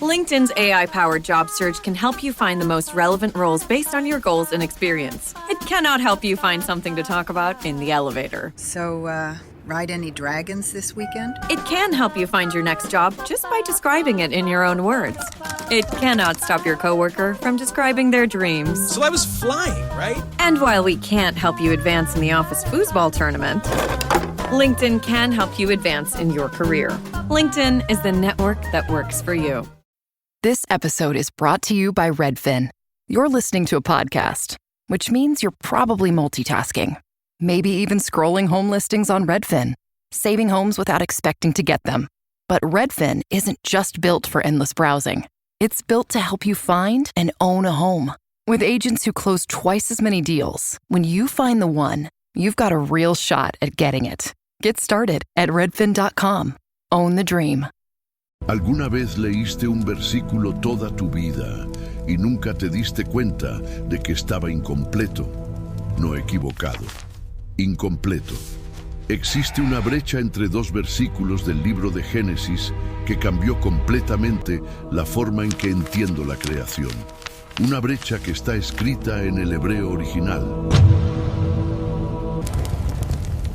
LinkedIn's AI-powered job search can help you find the most relevant roles based on your goals and experience. It cannot help you find something to talk about in the elevator. So, ride any dragons this weekend? It can help you find your next job just by describing it in your own words. It cannot stop your coworker from describing their dreams. So I was flying, right? And while we can't help you advance in the office foosball tournament, LinkedIn can help you advance in your career. LinkedIn is the network that works for you. This episode is brought to you by Redfin. You're listening to a podcast, which means you're probably multitasking. Maybe even scrolling home listings on Redfin, saving homes without expecting to get them. But Redfin isn't just built for endless browsing. It's built to help you find and own a home. With agents who close twice as many deals, when you find the one, you've got a real shot at getting it. Get started at redfin.com. Own the dream. ¿Alguna vez leíste un versículo toda tu vida y nunca te diste cuenta de que estaba incompleto? No equivocado. Incompleto. Existe una brecha entre dos versículos del libro de Génesis que cambió completamente la forma en que entiendo la creación. Una brecha que está escrita en el hebreo original.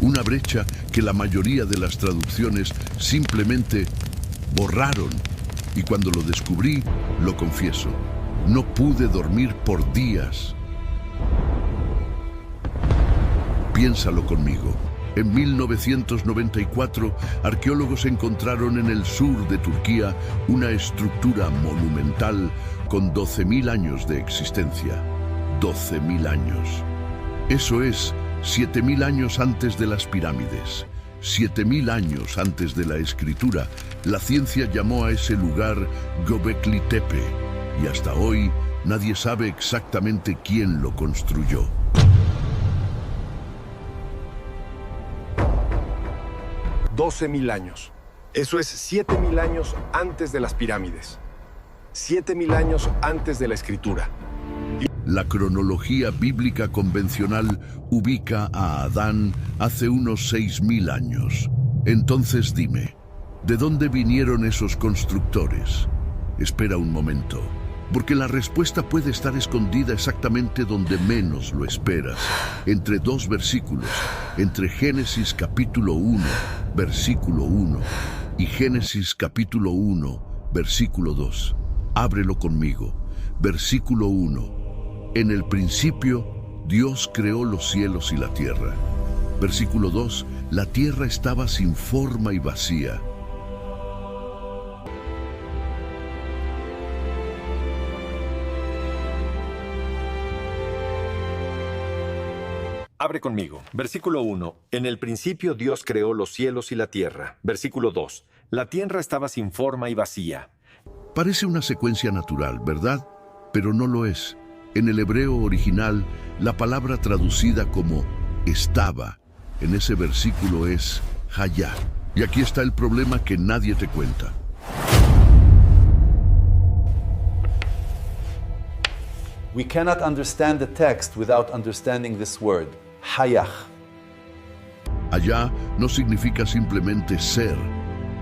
Una brecha que la mayoría de las traducciones simplemente borraron. Y cuando lo descubrí, lo confieso, no pude dormir por días. Piénsalo conmigo. En 1994, arqueólogos encontraron en el sur de Turquía una estructura monumental con 12.000 años de existencia. 12.000 años. Eso es 7.000 años antes de las pirámides. 7.000 años antes de la escritura, la ciencia llamó a ese lugar Göbekli Tepe, y hasta hoy nadie sabe exactamente quién lo construyó. $12.000 años. Eso es 7.000 años antes de las pirámides. 7.000 años antes de la escritura. La cronología bíblica convencional ubica a Adán hace unos 6.000 años. Entonces dime, ¿de dónde vinieron esos constructores? Espera un momento, porque la respuesta puede estar escondida exactamente donde menos lo esperas, entre dos versículos, entre Génesis capítulo 1, versículo 1, y Génesis capítulo 1, versículo 2. Ábrelo conmigo. Versículo 1. En el principio, Dios creó los cielos y la tierra. Versículo 2. La tierra estaba sin forma y vacía. Abre conmigo. Versículo 1. En el principio Dios creó los cielos y la tierra. Versículo 2. La tierra estaba sin forma y vacía. Parece una secuencia natural, ¿verdad? Pero no lo es. En el hebreo original, la palabra traducida como estaba en ese versículo es hayá. Y aquí está el problema que nadie te cuenta. We cannot understand the text without understanding this word, hayach. Hayá no significa simplemente ser,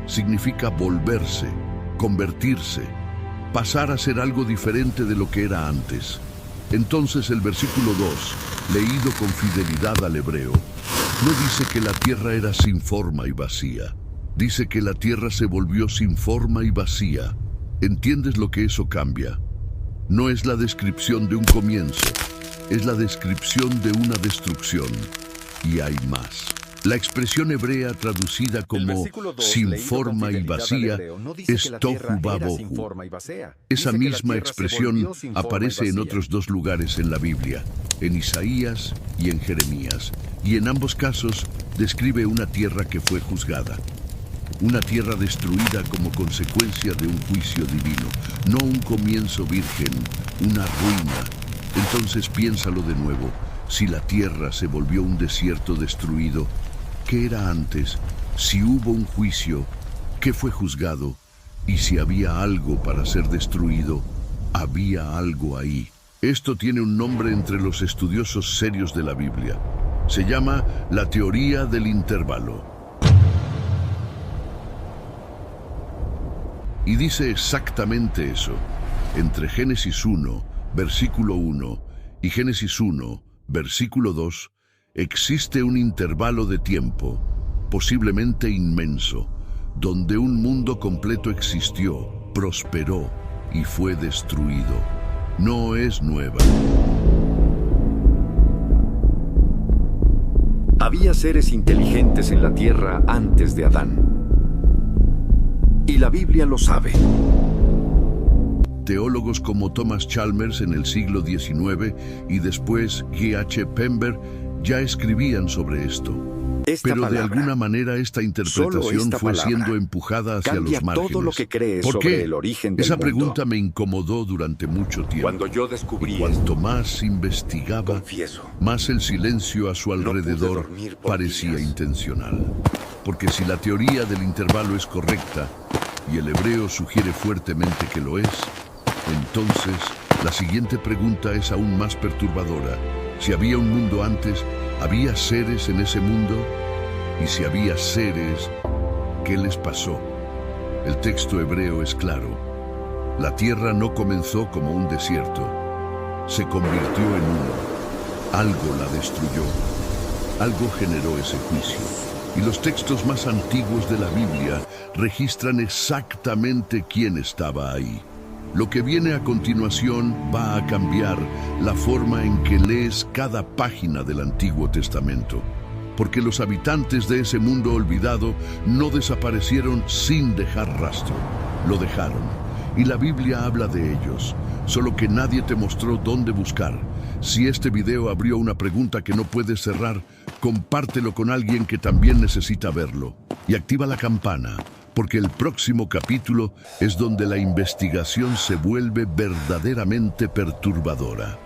significa volverse, convertirse, pasar a ser algo diferente de lo que era antes. Entonces el versículo 2, leído con fidelidad al hebreo, no dice que la tierra era sin forma y vacía. Dice que la tierra se volvió sin forma y vacía. ¿Entiendes lo que eso cambia? No es la descripción de un comienzo, es la descripción de una destrucción. Y hay más. La expresión hebrea traducida como sin forma y vacía es tohu vabohu. Esa misma expresión aparece en otros dos lugares en la Biblia, en Isaías y en Jeremías, y en ambos casos describe una tierra que fue juzgada. Una tierra destruida como consecuencia de un juicio divino, no un comienzo virgen, una ruina. Entonces piénsalo de nuevo. Si la tierra se volvió un desierto destruido, ¿qué era antes? Si hubo un juicio, ¿qué fue juzgado? Y si había algo para ser destruido, había algo ahí. Esto tiene un nombre entre los estudiosos serios de la Biblia. Se llama la teoría del intervalo. Y dice exactamente eso. Entre Génesis 1, versículo 1 y Génesis 1, versículo 2, existe un intervalo de tiempo, posiblemente inmenso, donde un mundo completo existió, prosperó y fue destruido. No es nueva. Había seres inteligentes en la tierra antes de Adán. Y la Biblia lo sabe. Teólogos como Thomas Chalmers en el siglo XIX y después G.H. Pember ya escribían sobre esto. Pero de alguna manera esta interpretación fue siendo empujada hacia los márgenes. Todo lo que crees ¿Por sobre qué? el origen del Esa mundo. pregunta me incomodó durante mucho tiempo. Cuando yo descubrí Y cuanto más investigaba, confieso, más el silencio a su pude alrededor dormir por parecía días. intencional. Porque si la teoría del intervalo es correcta, y el hebreo sugiere fuertemente que lo es, entonces la siguiente pregunta es aún más perturbadora. Si había un mundo antes, ¿había seres en ese mundo? Y si había seres, ¿qué les pasó? El texto hebreo es claro. La tierra no comenzó como un desierto. Se convirtió en uno. Algo la destruyó. Algo generó ese juicio. Y los textos más antiguos de la Biblia registran exactamente quién estaba ahí. Lo que viene a continuación va a cambiar la forma en que lees cada página del Antiguo Testamento, porque los habitantes de ese mundo olvidado no desaparecieron sin dejar rastro, lo dejaron, y la Biblia habla de ellos, solo que nadie te mostró dónde buscar. Si este video abrió una pregunta que no puedes cerrar, compártelo con alguien que también necesita verlo, y activa la campana, porque el próximo capítulo es donde la investigación se vuelve verdaderamente perturbadora.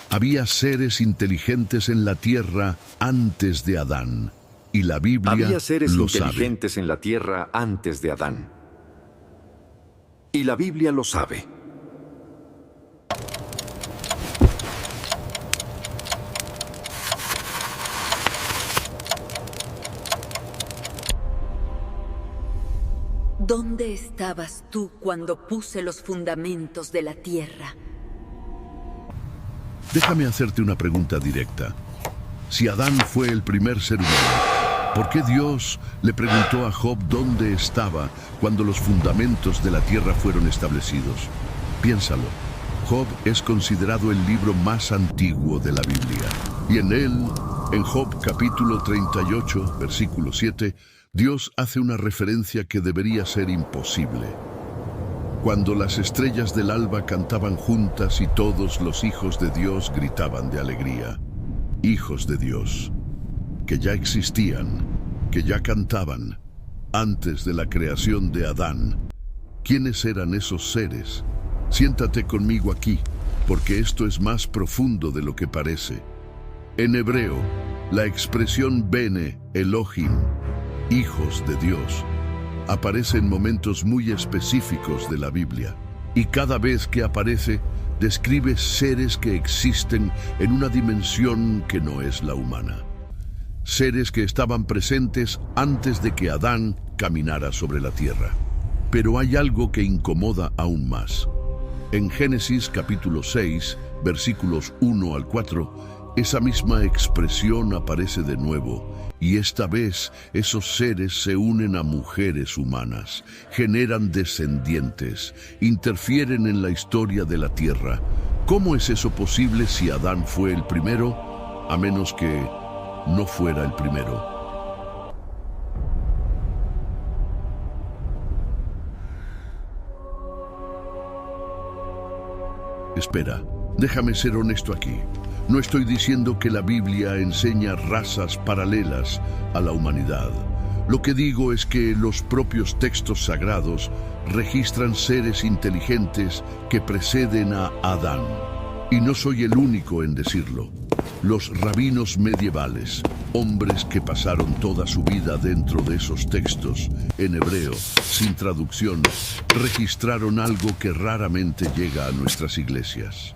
Había seres inteligentes en la tierra antes de Adán, y la Biblia había seres lo sabe. inteligentes en la tierra antes de Adán. Y la Biblia lo sabe. ¿Dónde estabas tú cuando puse los fundamentos de la tierra? Déjame hacerte una pregunta directa. Si Adán fue el primer ser humano, ¿por qué Dios le preguntó a Job dónde estaba cuando los fundamentos de la tierra fueron establecidos? Piénsalo. Job es considerado el libro más antiguo de la Biblia. Y en él, en Job capítulo 38, versículo 7, Dios hace una referencia que debería ser imposible. Cuando las estrellas del alba cantaban juntas y todos los hijos de Dios gritaban de alegría. Hijos de Dios, que ya existían, que ya cantaban, antes de la creación de Adán. ¿Quiénes eran esos seres? Siéntate conmigo aquí, porque esto es más profundo de lo que parece. En hebreo, la expresión Bene Elohim, hijos de Dios, aparece en momentos muy específicos de la Biblia. Y cada vez que aparece, describe seres que existen en una dimensión que no es la humana. Seres que estaban presentes antes de que Adán caminara sobre la tierra. Pero hay algo que incomoda aún más. En Génesis capítulo 6, versículos 1 al 4, esa misma expresión aparece de nuevo, y esta vez esos seres se unen a mujeres humanas, generan descendientes, interfieren en la historia de la tierra. ¿Cómo es eso posible si Adán fue el primero, a menos que no fuera el primero? Espera, déjame ser honesto aquí. No estoy diciendo que la Biblia enseña razas paralelas a la humanidad. Lo que digo es que los propios textos sagrados registran seres inteligentes que preceden a Adán. Y no soy el único en decirlo. Los rabinos medievales, hombres que pasaron toda su vida dentro de esos textos, en hebreo, sin traducción, registraron algo que raramente llega a nuestras iglesias.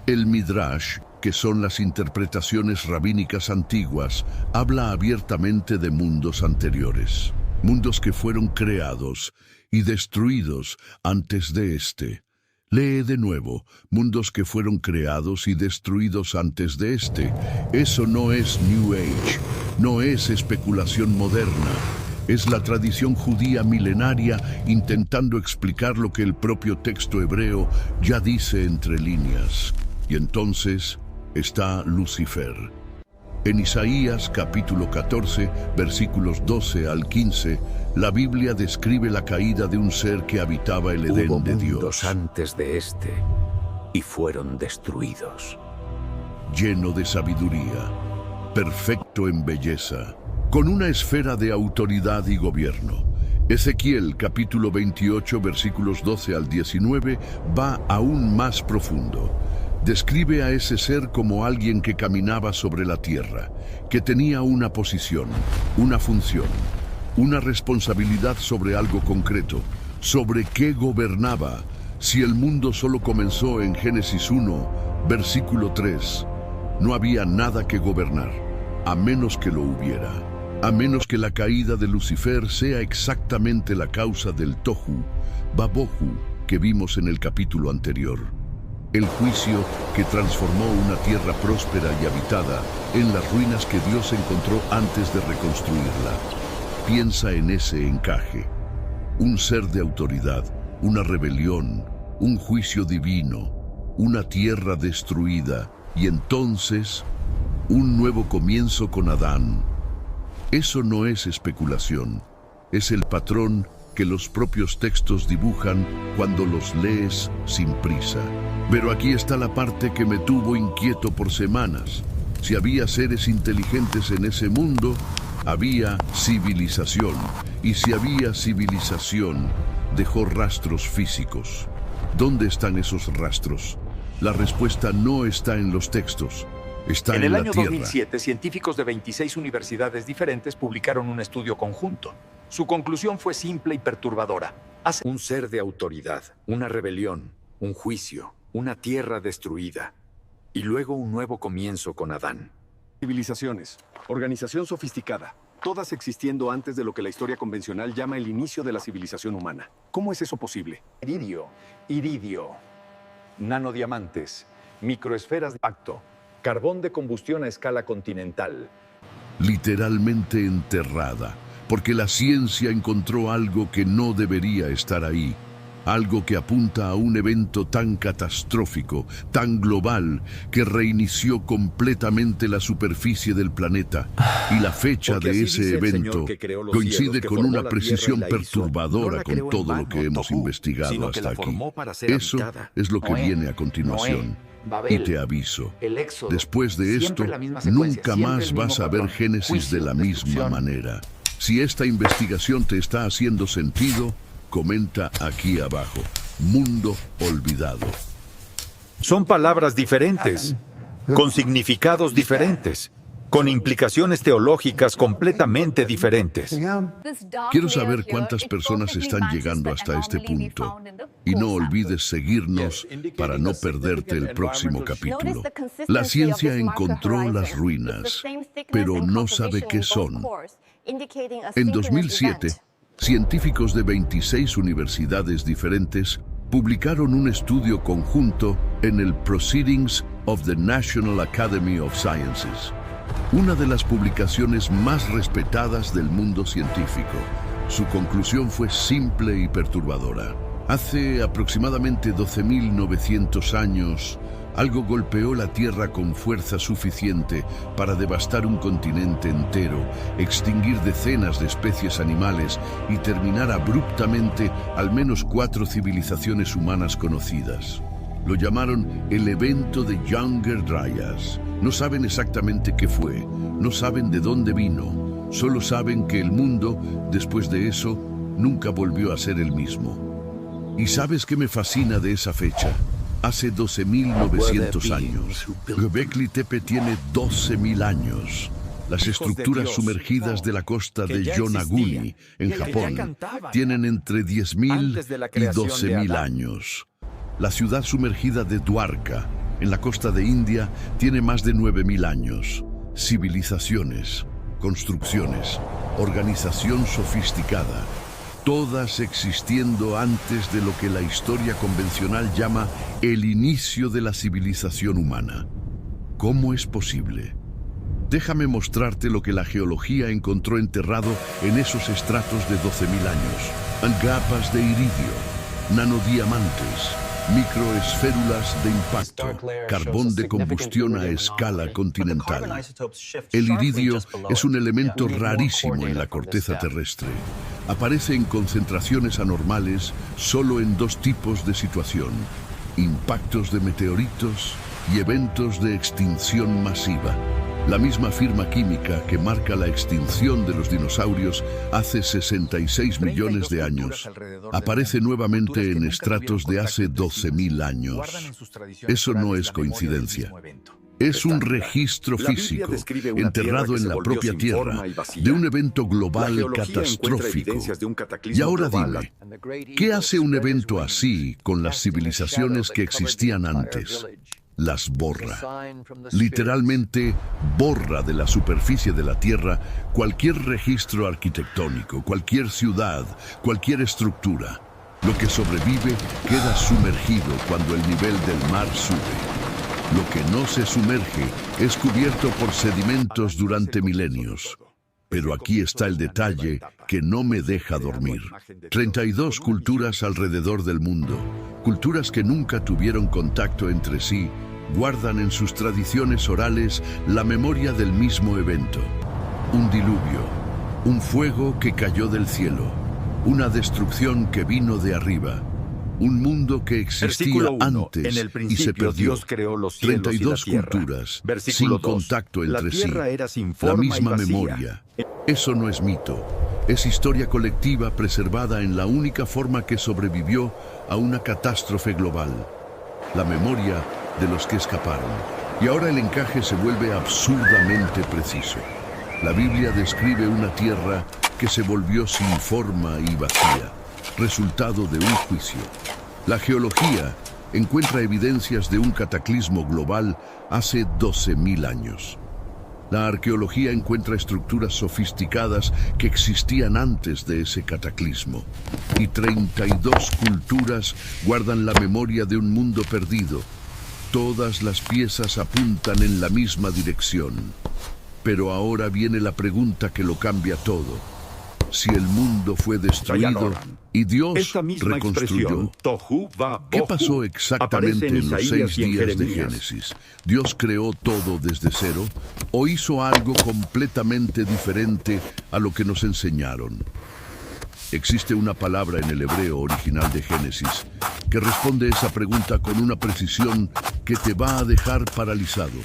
El Midrash, que son las interpretaciones rabínicas antiguas, habla abiertamente de mundos anteriores, mundos que fueron creados y destruidos antes de este. Lee de nuevo, mundos que fueron creados y destruidos antes de este. Eso no es New Age, no es especulación moderna. Es la tradición judía milenaria intentando explicar lo que el propio texto hebreo ya dice entre líneas. Y entonces está Lucifer. En Isaías capítulo 14, versículos 12 al 15, la Biblia describe la caída de un ser que habitaba el Edén Hubo de mundos Dios, antes de este y fueron destruidos. lleno de sabiduría, perfecto en belleza, con una esfera de autoridad y gobierno. Ezequiel capítulo 28, versículos 12 al 19, va aún más profundo. Describe a ese ser como alguien que caminaba sobre la tierra, que tenía una posición, una función, una responsabilidad sobre algo concreto, sobre qué gobernaba. Si el mundo solo comenzó en Génesis 1, versículo 3, no había nada que gobernar, a menos que lo hubiera, a menos que la caída de Lucifer sea exactamente la causa del tohu, babohu, que vimos en el capítulo anterior. El juicio que transformó una tierra próspera y habitada en las ruinas que Dios encontró antes de reconstruirla. Piensa en ese encaje. Un ser de autoridad, una rebelión, un juicio divino, una tierra destruida y entonces un nuevo comienzo con Adán. Eso no es especulación, es el patrón que los propios textos dibujan cuando los lees sin prisa. Pero aquí está la parte que me tuvo inquieto por semanas. Si había seres inteligentes en ese mundo, había civilización. Y si había civilización, dejó rastros físicos. ¿Dónde están esos rastros? La respuesta no está en los textos, está En en el la año tierra. 2007, científicos de 26 universidades diferentes publicaron un estudio conjunto. Su conclusión fue simple y perturbadora. Un ser de autoridad, una rebelión, un juicio, una tierra destruida y luego un nuevo comienzo con Adán. Civilizaciones, organización sofisticada, todas existiendo antes de lo que la historia convencional llama el inicio de la civilización humana. ¿Cómo es eso posible? Iridio, nanodiamantes, microesferas de impacto, carbón de combustión a escala continental. Literalmente enterrada, porque la ciencia encontró algo que no debería estar ahí, algo que apunta a un evento tan catastrófico, tan global, que reinició completamente la superficie del planeta. Y la fecha Porque de así ese dice el evento Señor que creó los coincide cielos, que con formó una la precisión tierra y la hizo. perturbadora No la con creó en todo vano, lo que hemos tohu, investigado sino que hasta la aquí. formó para ser Eso habitada. es lo que Noé, viene a continuación. Noé, Babel, Y te aviso, el Éxodo. después de Siempre esto, la misma secuencia, nunca siempre más el vas mismo a ver patrón. Génesis Juicio, de la misma destrucción. manera. Si esta investigación te está haciendo sentido, comenta aquí abajo. Mundo olvidado. Son palabras diferentes, con significados diferentes, con implicaciones teológicas completamente diferentes. Quiero saber cuántas personas están llegando hasta este punto. Y no olvides seguirnos para no perderte el próximo capítulo. La ciencia encontró las ruinas, pero no sabe qué son. En 2007, científicos de 26 universidades diferentes publicaron un estudio conjunto en el Proceedings of the National Academy of Sciences, una de las publicaciones más respetadas del mundo científico. Su conclusión fue simple y perturbadora. Hace aproximadamente 12.900 años, algo golpeó la Tierra con fuerza suficiente para devastar un continente entero, extinguir decenas de especies animales y terminar abruptamente al menos 4 civilizaciones humanas conocidas. Lo llamaron el evento de Younger Dryas. No saben exactamente qué fue, no saben de dónde vino, solo saben que el mundo, después de eso, nunca volvió a ser el mismo. ¿Y sabes qué me fascina de esa fecha? Hace 12.900 años. Göbekli Tepe tiene 12.000 años. Las estructuras sumergidas de la costa de Yonaguni, en Japón, tienen entre 10.000 y 12.000 años. La ciudad sumergida de Dwarka, en la costa de India, tiene más de 9000 años. Civilizaciones, construcciones, organización sofisticada, todas existiendo antes de lo que la historia convencional llama el inicio de la civilización humana. ¿Cómo es posible? Déjame mostrarte lo que la geología encontró enterrado en esos estratos de 12.000 años. Capas de iridio, nanodiamantes, microesférulas de impacto, carbón de combustión a escala continental. El iridio es un elemento rarísimo en la corteza terrestre. Aparece en concentraciones anormales solo en dos tipos de situación: impactos de meteoritos y eventos de extinción masiva. La misma firma química que marca la extinción de los dinosaurios hace 66 millones de años aparece nuevamente en estratos de hace 12.000 años. Eso no es coincidencia. Es un registro físico, enterrado en la propia Tierra, de un evento global catastrófico. Y ahora dime, ¿qué hace un evento así con las civilizaciones que existían antes? Las borra. Literalmente borra de la superficie de la Tierra cualquier registro arquitectónico, cualquier ciudad, cualquier estructura. Lo que sobrevive queda sumergido cuando el nivel del mar sube. Lo que no se sumerge es cubierto por sedimentos durante milenios. Pero aquí está el detalle que no me deja dormir. 32 culturas alrededor del mundo, culturas que nunca tuvieron contacto entre sí, guardan en sus tradiciones orales la memoria del mismo evento. Un diluvio, un fuego que cayó del cielo, una destrucción que vino de arriba, un mundo que existía antes y se perdió. Dios creó los cielos 32 y la tierra. Culturas, Versículo sin 2. contacto entre La sí, tierra era sin la forma y misma vacía. memoria. Eso no es mito, es historia colectiva preservada en la única forma que sobrevivió a una catástrofe global: la memoria de los que escaparon. Y ahora el encaje se vuelve absurdamente preciso. La Biblia describe una tierra que se volvió sin forma y vacía, resultado de un juicio. La geología encuentra evidencias de un cataclismo global hace 12.000 años. La arqueología encuentra estructuras sofisticadas que existían antes de ese cataclismo. Y 32 culturas guardan la memoria de un mundo perdido. Todas las piezas apuntan en la misma dirección. Pero ahora viene la pregunta que lo cambia todo. Si el mundo fue destruido y Dios Esta misma reconstruyó, expresión, tohu va ¿qué bohu, pasó exactamente aparece en en los Isaías 6 y en días de Jeremías? Génesis? ¿Dios creó todo desde cero o hizo algo completamente diferente a lo que nos enseñaron? Existe una palabra en el hebreo original de Génesis que responde esa pregunta con una precisión que te va a dejar paralizado.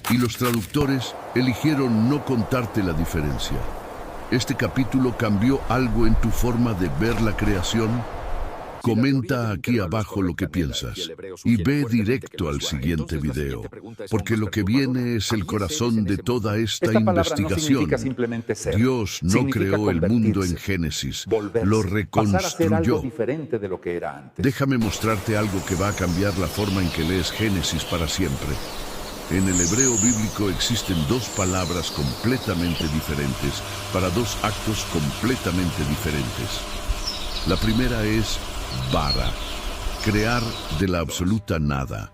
Y los traductores eligieron no contarte la diferencia. ¿Este capítulo cambió algo en tu forma de ver la creación? Comenta aquí abajo lo que piensas y ve directo al siguiente video, porque lo que viene es el corazón de toda esta investigación. Dios no creó el mundo en Génesis, lo reconstruyó. Déjame mostrarte algo que va a cambiar la forma en que lees Génesis para siempre. En el hebreo bíblico existen dos palabras completamente diferentes para dos actos completamente diferentes. La primera es bara, crear de la absoluta nada,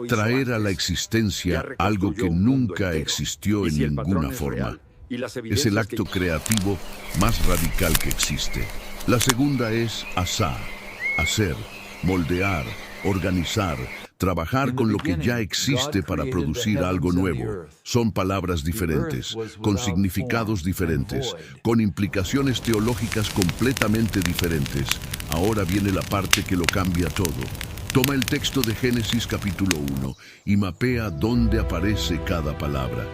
traer a la existencia algo que nunca existió en ninguna forma. Es el acto creativo más radical que existe. La segunda es asá, hacer, moldear, organizar, trabajar con lo que ya existe para producir algo nuevo. Son palabras diferentes, con significados diferentes, con implicaciones teológicas completamente diferentes. Ahora viene la parte que lo cambia todo. Toma el texto de Génesis capítulo 1 y mapea dónde aparece cada palabra.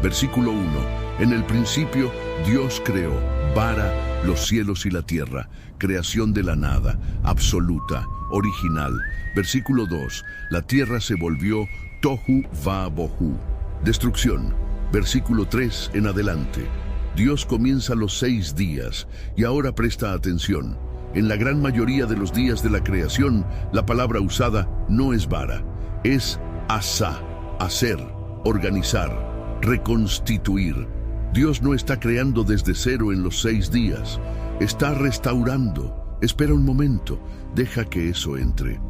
Versículo 1. En el principio Dios creó, bara, los cielos y la tierra, creación de la nada, absoluta, original. Versículo 2. La tierra se volvió tohu va bohu, destrucción. Versículo 3 en adelante. Dios comienza los 6 días y ahora presta atención. En la gran mayoría de los días de la creación, la palabra usada no es bara, es Asá, hacer, organizar, reconstituir. Dios no está creando desde cero en los 6 días. Está restaurando. Espera un momento, deja que eso entre.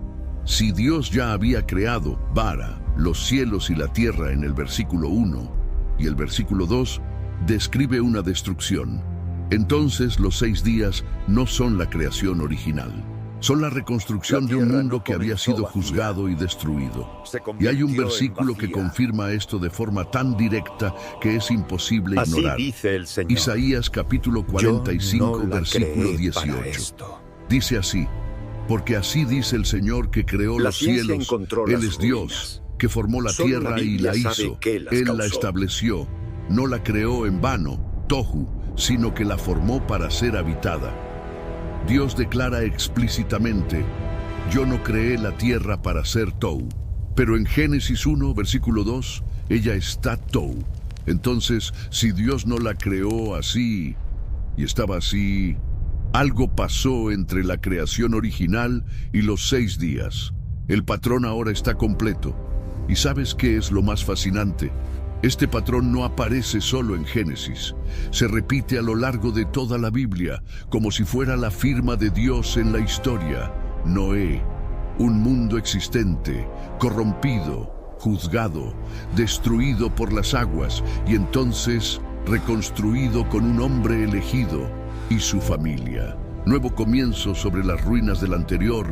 Si Dios ya había creado, bara, los cielos y la tierra en el versículo 1, y el versículo 2 describe una destrucción, entonces los 6 días no son la creación original. Son la reconstrucción de un mundo que había sido juzgado y destruido. Y hay un versículo que confirma esto de forma tan directa que es imposible ignorar. Así dice el Señor. Isaías capítulo 45, Yo no la versículo creé 18. para esto. Dice así: porque así dice el Señor que creó La los ciencia cielos, encontró Él las es ruinas. Dios, que formó la Solo tierra la y Biblia la sabe hizo. qué las Él la causó. estableció, no la creó en vano, tohu, sino que la formó para ser habitada. Dios declara explícitamente: yo no creé la tierra para ser tohu. Pero en Génesis 1, versículo 2, ella está tohu. Entonces, si Dios no la creó así, y estaba así, algo pasó entre la creación original y los 6 días. El patrón ahora está completo. ¿Y sabes qué es lo más fascinante? Este patrón no aparece solo en Génesis. Se repite a lo largo de toda la Biblia, como si fuera la firma de Dios en la historia. Noé, un mundo existente, corrompido, juzgado, destruido por las aguas y entonces reconstruido con un hombre elegido y su familia. Nuevo comienzo sobre las ruinas del anterior,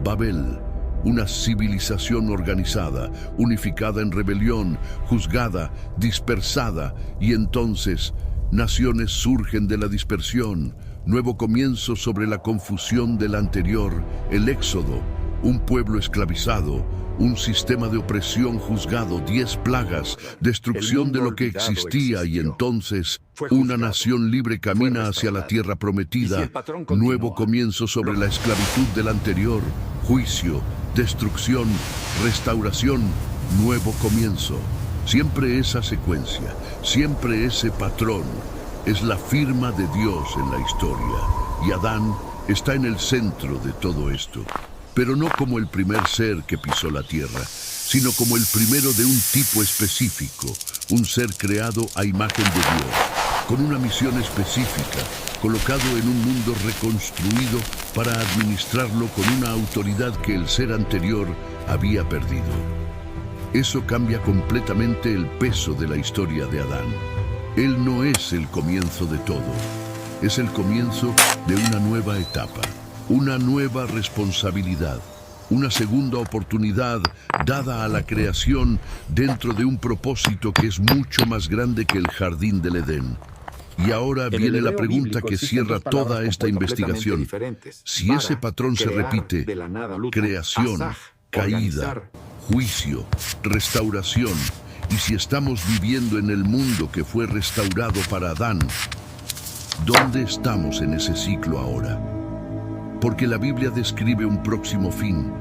Babel, una civilización organizada, unificada en rebelión, juzgada, dispersada, y entonces naciones surgen de la dispersión. Nuevo comienzo sobre la confusión del anterior, el éxodo, un pueblo esclavizado, un sistema de opresión juzgado, 10 plagas, destrucción de lo que existía, y entonces una nación libre camina hacia la tierra prometida. Nuevo comienzo sobre la esclavitud del anterior, juicio, destrucción, restauración, nuevo comienzo. Siempre esa secuencia, siempre ese patrón, es la firma de Dios en la historia. Y Adán está en el centro de todo esto. Pero no como el primer ser que pisó la tierra, sino como el primero de un tipo específico, un ser creado a imagen de Dios, con una misión específica, colocado en un mundo reconstruido para administrarlo con una autoridad que el ser anterior había perdido. Eso cambia completamente el peso de la historia de Adán. Él no es el comienzo de todo, es el comienzo de una nueva etapa. Una nueva responsabilidad, una segunda oportunidad dada a la creación dentro de un propósito que es mucho más grande que el jardín del Edén. Y ahora viene la pregunta que cierra toda esta investigación. Si ese patrón se repite, creación, caída, juicio, restauración, y si estamos viviendo en el mundo que fue restaurado para Adán, ¿dónde estamos en ese ciclo ahora? Porque la Biblia describe un próximo fin.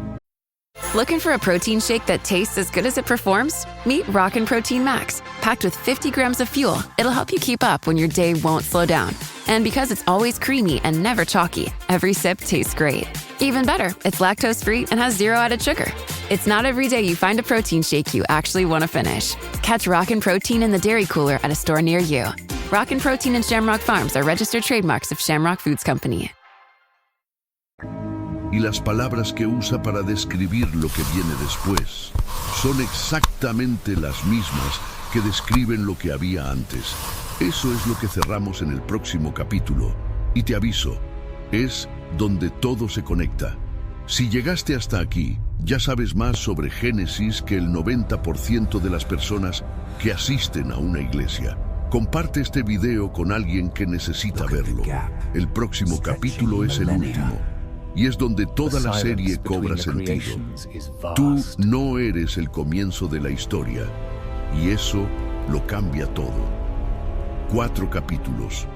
Looking for a protein shake that tastes as good as it performs? Meet Rockin' Protein Max. Packed with 50 grams of fuel, it'll help you keep up when your day won't slow down. And because it's always creamy and never chalky, every sip tastes great. Even better, it's lactose-free and has 0 added sugar. It's not every day you find a protein shake you actually want to finish. Catch Rockin' Protein in the dairy cooler at a store near you. Rockin' Protein and Shamrock Farms are registered trademarks of Shamrock Foods Company. Y las palabras que usa para describir lo que viene después son exactamente las mismas que describen lo que había antes. Eso es lo que cerramos en el próximo capítulo. Y te aviso, es donde todo se conecta. Si llegaste hasta aquí, ya sabes más sobre Génesis que el 90% de las personas que asisten a una iglesia. Comparte este video con alguien que necesita verlo. El próximo capítulo es el último. Y es donde toda la serie cobra sentido. Tú no eres el comienzo de la historia, y eso lo cambia todo. 4 capítulos,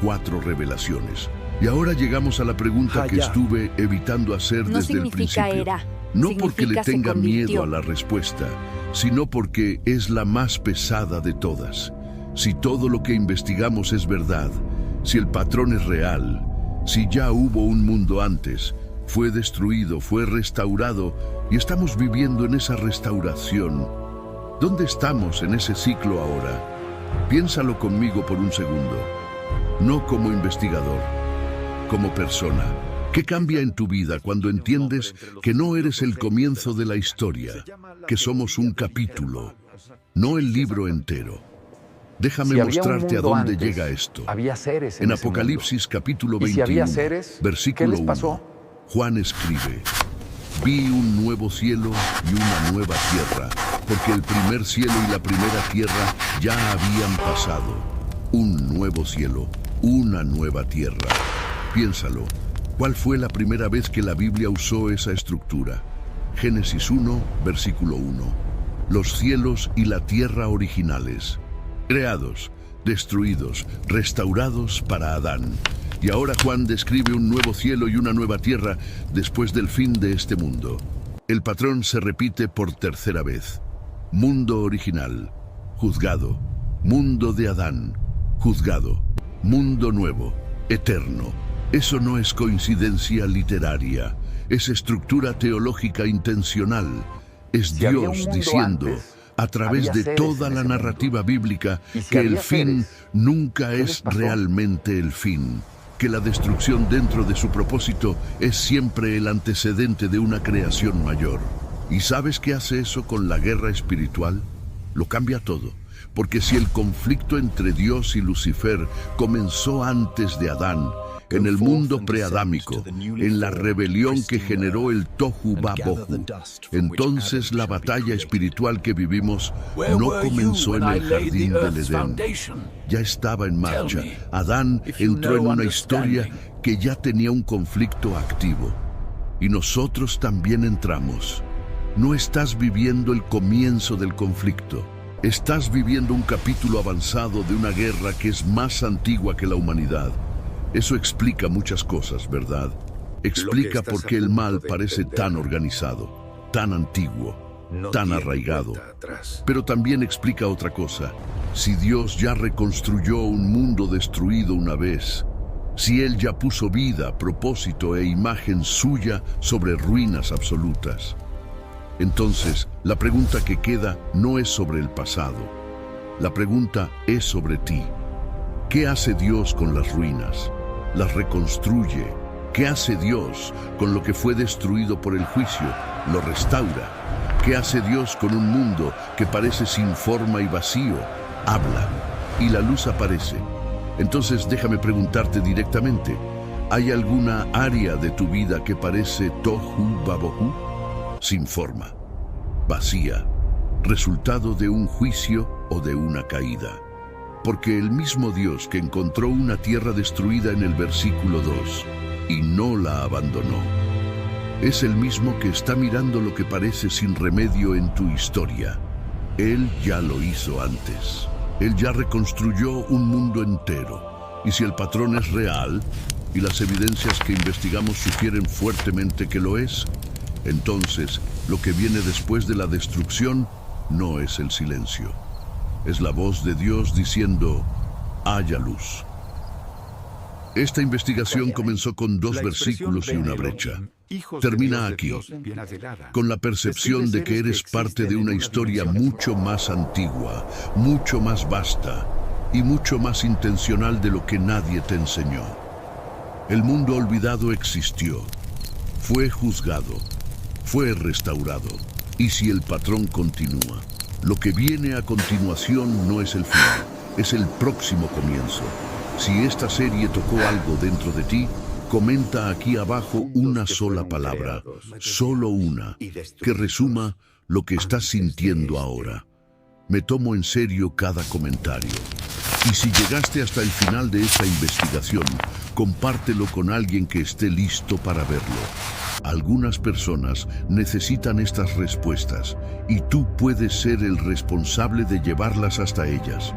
4 revelaciones. Y ahora llegamos a la pregunta que estuve evitando hacer desde el principio. No porque le tenga miedo a la respuesta, sino porque es la más pesada de todas. Si todo lo que investigamos es verdad, si el patrón es real, si ya hubo un mundo antes, fue destruido, fue restaurado, Y estamos viviendo en esa restauración. ¿Dónde estamos en ese ciclo ahora? Piénsalo conmigo por un segundo. No como investigador, como persona. ¿Qué cambia en tu vida cuando entiendes que no eres el comienzo de la historia, que somos un capítulo, no el libro entero? Déjame mostrarte a dónde llega esto. En Apocalipsis capítulo 21, versículo 1, Juan escribe: Vi un nuevo cielo y una nueva tierra, porque el primer cielo y la primera tierra ya habían pasado. Un nuevo cielo, una nueva tierra. Piénsalo. ¿Cuál fue la primera vez que la Biblia usó esa estructura? Génesis 1, versículo 1. Los cielos y la tierra originales, creados, destruidos, restaurados para Adán. Y ahora Juan describe un nuevo cielo y una nueva tierra después del fin de este mundo. El patrón se repite por tercera vez. Mundo original, juzgado. Mundo de Adán, juzgado. Mundo nuevo, eterno. Eso no es coincidencia literaria, es estructura teológica intencional. Es Dios diciendo, a través de toda la narrativa bíblica, que el fin nunca es realmente el fin, que la destrucción dentro de su propósito es siempre el antecedente de una creación mayor. ¿Y sabes qué hace eso con la guerra espiritual? Lo cambia todo, porque si el conflicto entre Dios y Lucifer comenzó antes de Adán, en el mundo preadámico, en la rebelión que generó el Tohu Vabohu, entonces la batalla espiritual que vivimos no comenzó en el jardín del Edén. Ya estaba en marcha. Adán entró en una historia que ya tenía un conflicto activo. Y nosotros también entramos. No estás viviendo el comienzo del conflicto. Estás viviendo un capítulo avanzado de una guerra que es más antigua que la humanidad. Eso explica muchas cosas, ¿verdad? Explica por qué el mal parece tan organizado, tan antiguo, tan arraigado. Pero también explica otra cosa. Si Dios ya reconstruyó un mundo destruido una vez, si Él ya puso vida, propósito e imagen suya sobre ruinas absolutas, entonces la pregunta que queda no es sobre el pasado. La pregunta es sobre ti. ¿Qué hace Dios con las ruinas? Las reconstruye. ¿Qué hace Dios con lo que fue destruido por el juicio? Lo restaura. ¿Qué hace Dios con un mundo que parece sin forma y vacío? Habla, y la luz aparece. Entonces déjame preguntarte directamente, ¿hay alguna área de tu vida que parece tohu vabohu? Sin forma, vacía, resultado de un juicio o de una caída. Porque el mismo Dios que encontró una tierra destruida en el versículo 2 y no la abandonó, es el mismo que está mirando lo que parece sin remedio en tu historia. Él ya lo hizo antes. Él ya reconstruyó un mundo entero. Y si el patrón es real, y las evidencias que investigamos sugieren fuertemente que lo es, entonces lo que viene después de la destrucción no es el silencio. Es la voz de Dios diciendo, haya luz. Esta investigación comenzó con 2 versículos y una brecha. Termina aquí, con la percepción de que eres parte de una historia mucho más antigua, mucho más vasta y mucho más intencional de lo que nadie te enseñó. El mundo olvidado existió, fue juzgado, fue restaurado. Y si el patrón continúa, lo que viene a continuación no es el fin, es el próximo comienzo. Si esta serie tocó algo dentro de ti, comenta aquí abajo una sola palabra, solo una, que resuma lo que estás sintiendo ahora. Me tomo en serio cada comentario. Y si llegaste hasta el final de esta investigación, compártelo con alguien que esté listo para verlo. Algunas personas necesitan estas respuestas y tú puedes ser el responsable de llevarlas hasta ellas.